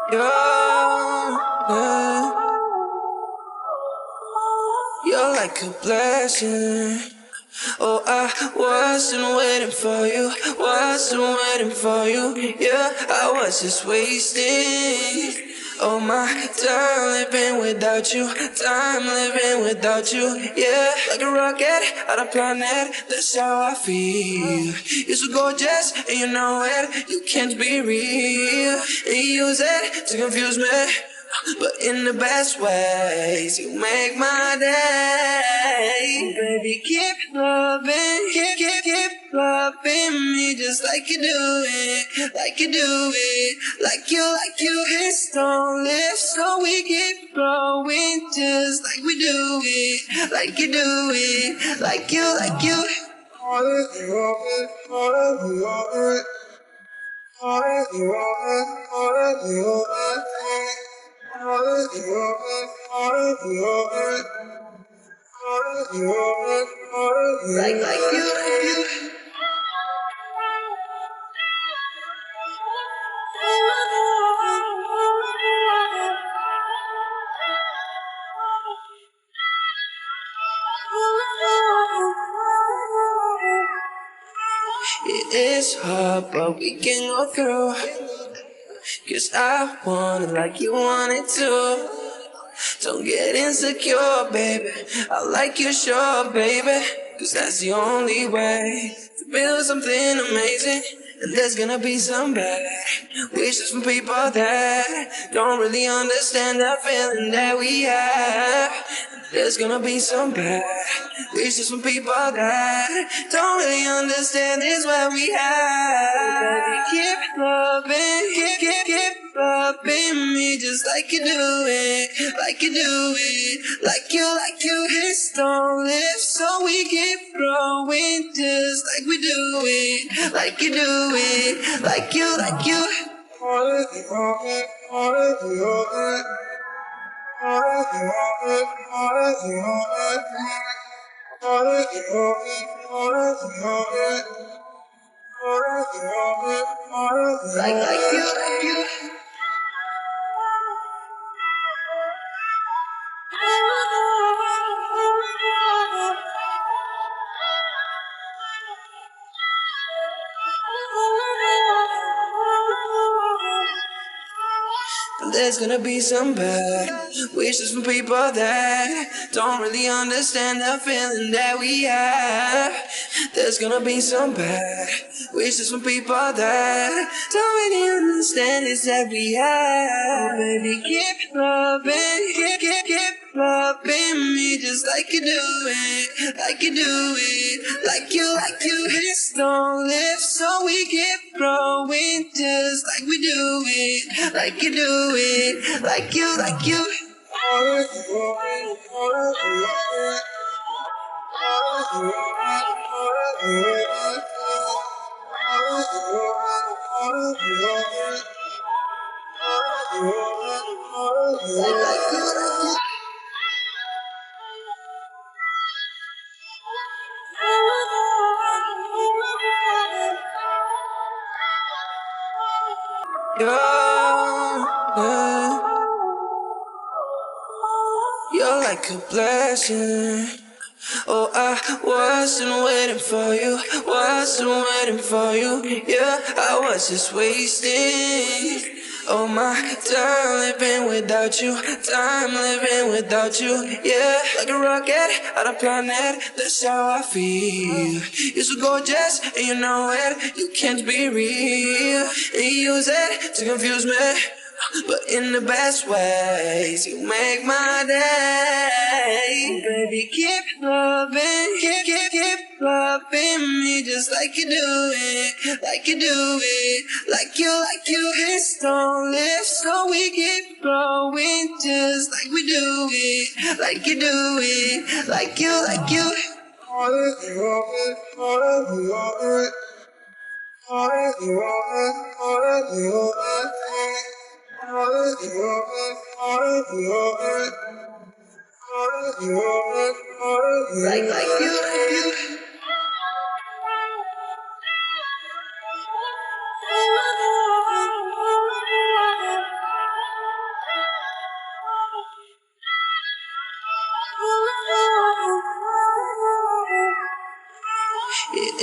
You're, you're like a blessing. Oh, I wasn't waiting for you, wasn't waiting for you. Yeah, I was just wasting. Oh my time living without you, time living without you. Yeah, like a rocket out of planet, that's how I feel. You're so gorgeous and you know it, you can't be real. And you use it to confuse me, but in the best ways. You make my day. Baby, keep loving, keep loving me just like you do it, like you do it, like you. This don't live, so we keep growing just like we do it, like you do it, like you, like you. Like you. It is hard, but we can go through. Cause I want it like you want it too. Don't get insecure, baby. I like you, sure, baby. Cause that's the only way to build something amazing. And there's gonna be some bad wishes from people that don't really understand the feeling that we have. There's gonna be some bad wishes from people that don't really understand this what we have. Baby, keep loving, keep loving me just like you do it, like you do it, like you. This don't live, so we keep growing just like we do it, like you do it, like you, like you. Like you, like you. There's gonna be some bad wishes from people that don't really understand the feeling that we have. There's gonna be some bad wishes from people that don't really understand this that we have. Oh, baby, keep loving, keep loving me just like you do it, like you do it, like you, like you. This don't live, so we keep growing just like we do it, like you do it, like you, like you. Like you. You're, you're like a blessing. Oh, I wasn't waiting for you, wasn't waiting for you. Yeah, I was just wasting. Oh my time living without you, time living without you. Yeah, like a rocket out of planet, that's how I feel. You're so gorgeous and you know it, you can't be real. And you use it to confuse me, but in the best ways. You make my day. Baby, keep loving, keep loving me just like you do it, like you do it, like you. This don't live, so we keep growing just like we do it, like you do it, like you, like you. Like you, like you.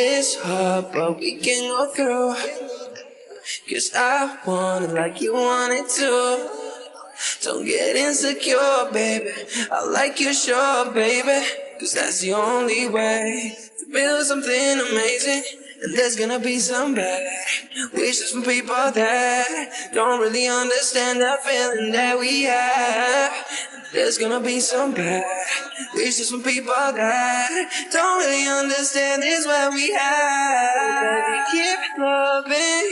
is hard, but we can go through. 'Cause I want it like you want it too. Don't get insecure, baby. I like you, sure, baby. 'Cause that's the only way to build something amazing. And there's gonna be some bad wishes from people that don't really understand the feeling that we have. There's gonna be some bad wishes from people that don't really understand this what we have. Baby, keep loving,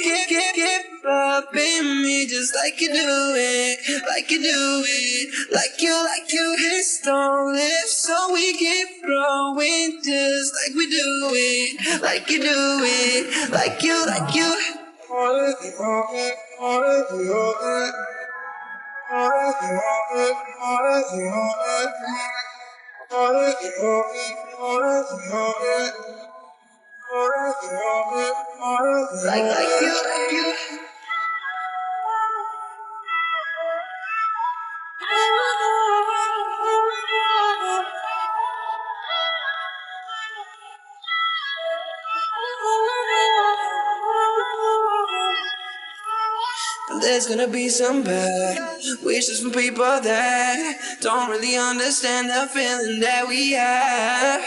keep loving me just like you do it, like you do it, like you. Hips don't lift, so we keep growing just like we do it, like you do it, like you, like you. Like you, like you. There's gonna be some bad wishes from people that don't really understand the feeling that we have.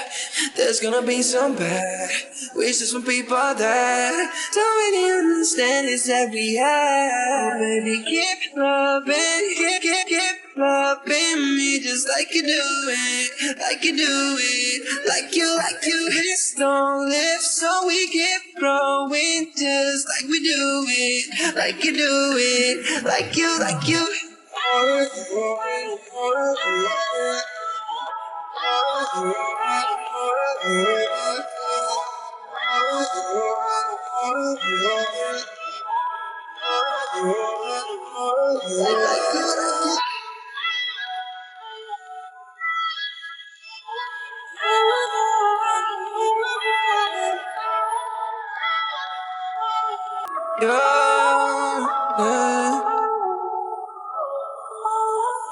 There's gonna be some bad wishes from people that don't really understand this that we have. Oh, baby, keep loving, keep loving me just like you do it, like you do it, like you, like you. Hips don't lift, so we keep growing just like we do it, like you do it, like you, like you. Like you.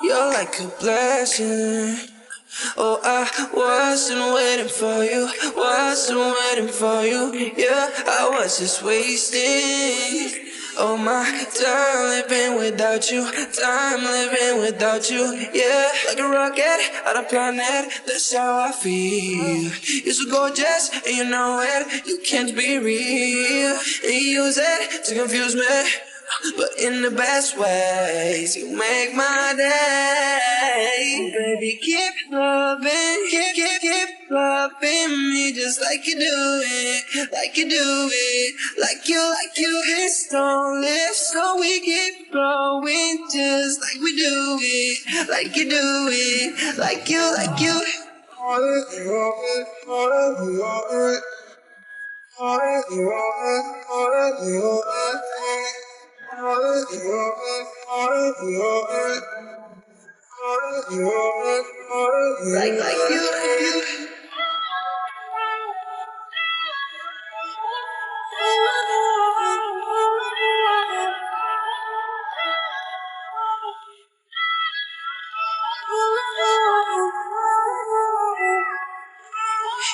You're like a blessing. Oh, I wasn't waiting for you, wasn't waiting for you. Yeah, I was just wasting all my time living without you, time living without you. Yeah, like a rocket on a planet, that's how I feel. You're so gorgeous and you know it, you can't be real. And you use it to confuse me, but in the best ways. You make my day. Baby, keep loving, keep loving me just like you do it, like you do it, like you. Hips don't lift, so we keep growing just like we do it, like you do it, like you, like you. Like you, like you.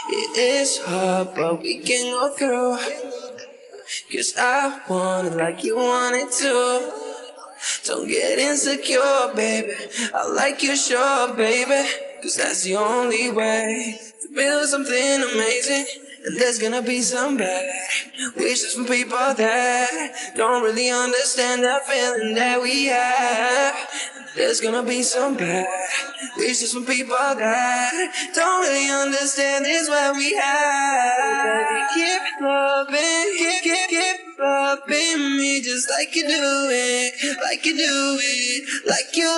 It is hard, but we can go through. 'Cause I want it like you want it too. Don't get insecure, baby. I like you, sure, baby. 'Cause that's the only way to build something amazing. And there's gonna be some bad wishes from people that don't really understand the feeling that we have. There's gonna be some bad wishes from people that don't really understand this what we have. Baby, keep loving, keep loving me just like you do it, like you do it, like you.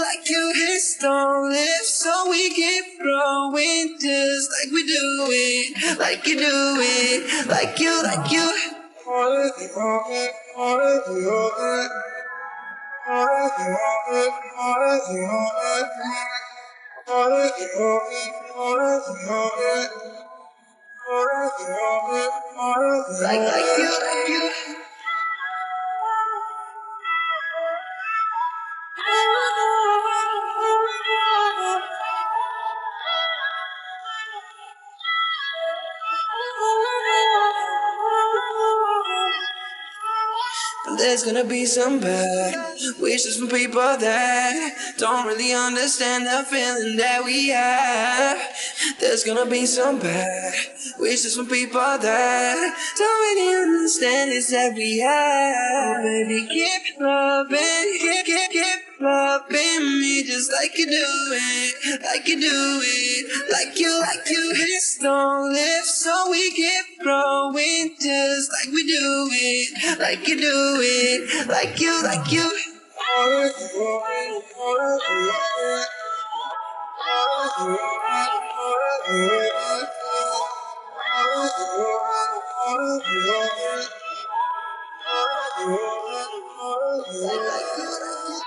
Hips don't lift, so we keep growing just like we do it, like you do it, like you, like you. Like you, like you. There's gonna be some bad wishes from people that don't really understand the feeling that we have. There's gonna be some bad wishes from people that don't really understand it's that we have. Oh, baby, keep loving, keep loving me just like you do it, like you do it, like you. Hips don't lift, so we keep growing just like we do it, like you do it, like you, like you. Like you.